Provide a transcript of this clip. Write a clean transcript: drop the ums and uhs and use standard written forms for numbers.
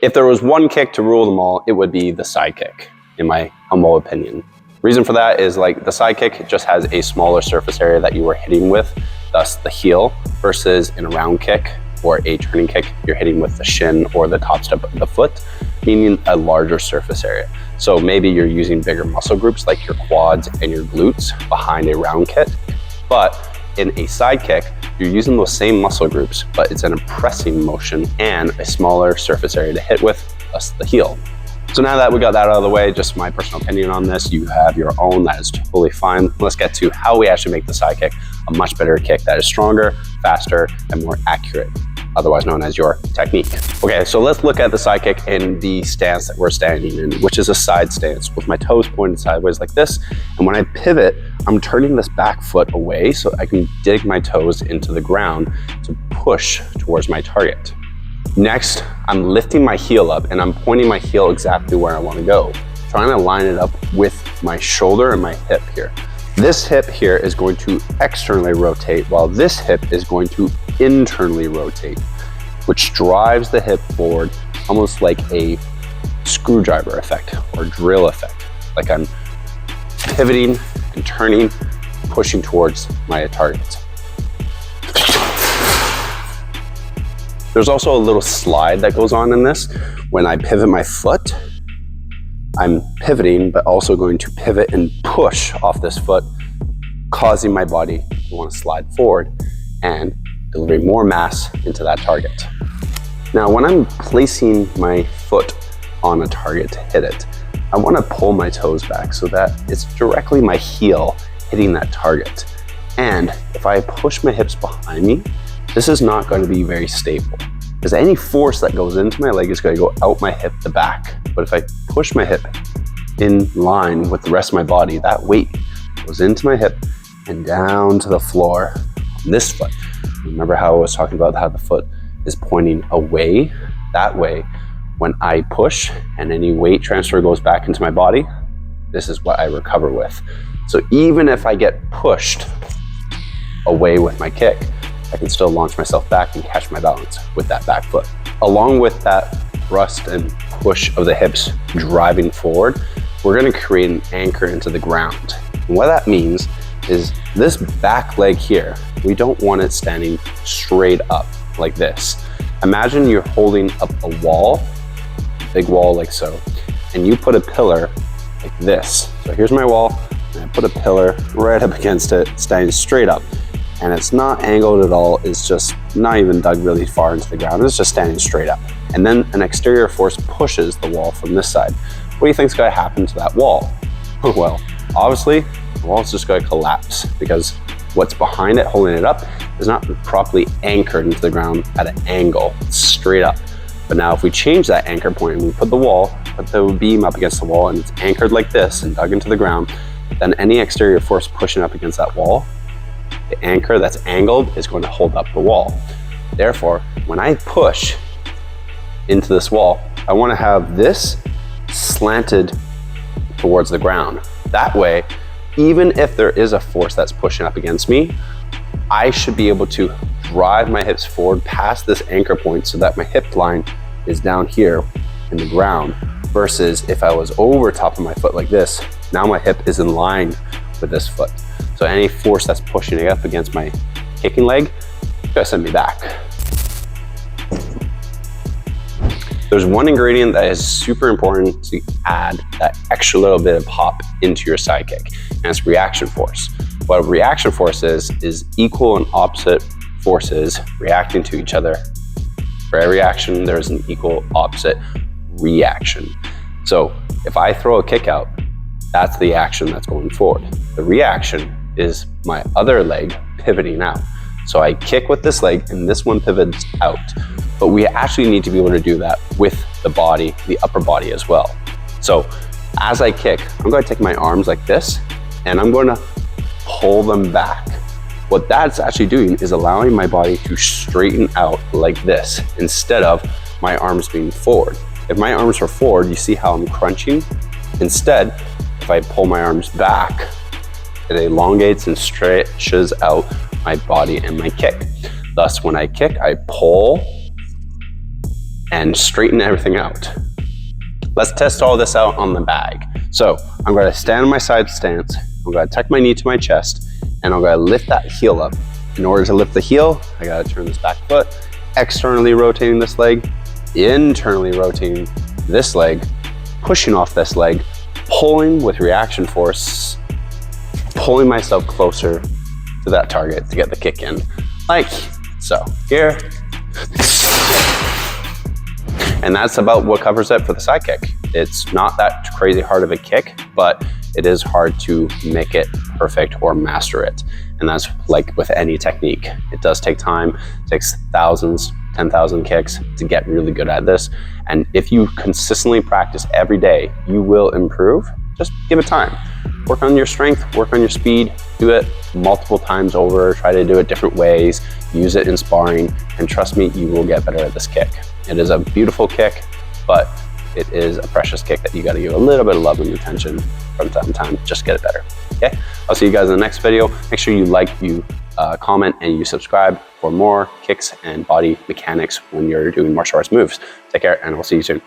If there was one kick to rule them all, it would be the side kick, in my humble opinion. Reason for that is like the side kick just has a smaller surface area that you are hitting with, thus the heel, versus in a round kick or a turning kick, you're hitting with the shin or the top step of the foot, meaning a larger surface area. So maybe you're using bigger muscle groups like your quads and your glutes behind a round kick, but in a side kick, you're using those same muscle groups, but it's in a pressing motion and a smaller surface area to hit with, thus the heel. So now that we got that out of the way, just my personal opinion on this, you have your own, that is totally fine. Let's get to how we actually make the side kick a much better kick that is stronger, faster, and more accurate, otherwise known as your technique. Okay, so let's look at the side kick in the stance that we're standing in, which is a side stance with my toes pointed sideways like this. And when I pivot, I'm turning this back foot away so I can dig my toes into the ground to push towards my target. Next, I'm lifting my heel up and I'm pointing my heel exactly where I want to go, trying to line it up with my shoulder and my hip here. This hip here is going to externally rotate while this hip is going to internally rotate, which drives the hip forward almost like a screwdriver effect or drill effect. Like I'm pivoting and turning, pushing towards my target. There's also a little slide that goes on in this. When I pivot my foot, I'm pivoting, but also going to pivot and push off this foot, causing my body to want to slide forward and delivering more mass into that target. Now, when I'm placing my foot on a target to hit it, I want to pull my toes back so that it's directly my heel hitting that target. And if I push my hips behind me, this is not going to be very stable because any force that goes into my leg is going to go out my hip the back. But if I push my hip in line with the rest of my body, that weight goes into my hip and down to the floor on this foot. Remember how I was talking about how the foot is pointing away? That way, when I push and any weight transfer goes back into my body, this is what I recover with. So even if I get pushed away with my kick, I can still launch myself back and catch my balance with that back foot. Along with that thrust and push of the hips driving forward, we're gonna create an anchor into the ground. And what that means is this back leg here, we don't want it standing straight up like this. Imagine you're holding up a wall, big wall like so, and you put a pillar like this. So here's my wall, and I put a pillar right up against it, standing straight up. And it's not angled at all, it's just not even dug really far into the ground, it's just standing straight up. And then an exterior force pushes the wall from this side. What do you think is gonna happen to that wall? Well, obviously, the wall is just gonna collapse because what's behind it, holding it up, is not properly anchored into the ground at an angle, it's straight up. But now if we change that anchor point and we put the beam up against the wall and it's anchored like this and dug into the ground, then any exterior force pushing up against that wall, the anchor that's angled is going to hold up the wall. Therefore, when I push into this wall, I want to have this slanted towards the ground. That way, even if there is a force that's pushing up against me, I should be able to drive my hips forward past this anchor point so that my hip line is down here in the ground, versus if I was over top of my foot like this, now my hip is in line with this foot. So any force that's pushing it up against my kicking leg, it's gonna send me back. There's one ingredient that is super important to add that extra little bit of pop into your side kick, and it's reaction force. What a reaction force is equal and opposite forces reacting to each other. For every action, there's an equal opposite reaction. So if I throw a kick out, that's the action that's going forward. The reaction is my other leg pivoting out. So I kick with this leg and this one pivots out. But we actually need to be able to do that with the body, the upper body as well. So as I kick, I'm going to take my arms like this and I'm going to pull them back. What that's actually doing is allowing my body to straighten out like this instead of my arms being forward. If my arms are forward, you see how I'm crunching? Instead, if I pull my arms back, it elongates and stretches out my body and my kick. Thus, when I kick, I pull and straighten everything out. Let's test all this out on the bag. So I'm going to stand in my side stance. I'm going to tuck my knee to my chest, and I'm going to lift that heel up. In order to lift the heel, I got to turn this back foot, externally rotating this leg, internally rotating this leg, pushing off this leg, pulling with reaction force, pulling myself closer to that target to get the kick in, like so. Here. And that's about what covers it for the side kick. It's not that crazy hard of a kick, but it is hard to make it perfect or master it. And that's like with any technique. It does take time. It takes thousands, 10,000 kicks to get really good at this. And if you consistently practice every day, you will improve. Just give it time. Work on your strength, work on your speed, do it multiple times over, try to do it different ways, use it in sparring, and trust me, you will get better at this kick. It is a beautiful kick, but it is a precious kick that you got to give a little bit of love and attention from time to time. Just get it better. Okay, I'll see you guys in the next video. Make sure you like, you comment, and you subscribe for more kicks and body mechanics when you're doing martial arts moves. Take care, and I'll see you soon.